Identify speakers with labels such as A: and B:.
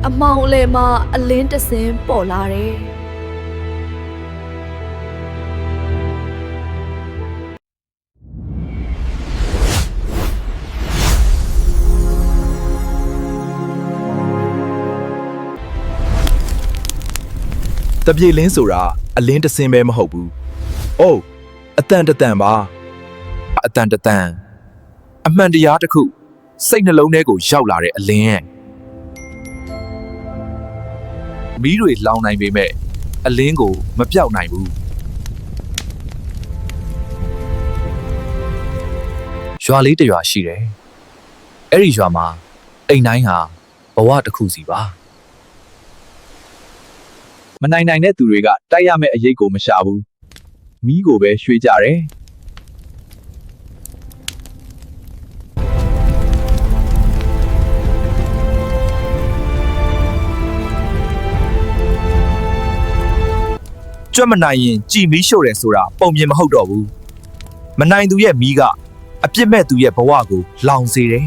A: အမောင်အလဲမှာအလင်းတစင်းပေါ်လာတယ်
B: တပြေလင်းဆိုတာအလင်းတစင်းပဲမဟုတ်ဘူး။အိုးအတန်တန်ပါအတန်တန်အမှန်တရားတစ်ခုစိတ်နှလုံးထဲကိုရောက်လာတဲ့အလင်းရဲ့မီးတွေလောင်နိုင်ပေမဲ့အလင်းကိုမပြောက်နိုင်ဘူး။ရွာလေးတစ်ရွာရှိတယ်။အဲ့ဒီရွာမှာအိမ်တိုင်းဟာဘဝတစ်ခုစီပါ။မနိုင်နိုင်တဲ့သူတွေကတိုက်ရမယ့်အရေးကိုမရှာဘူးမီးကိုပဲရွှေ့ကြတယ်ကြွက်မနိုင်ရင်ကြည်မီးရှို့တယ်ဆိုတာပုံပြင်မဟုတ်တော့ဘူးမနိုင်သူရဲ့မီးကအပြစ်မဲ့သူရဲ့ဘဝကိုလောင်စေတယ်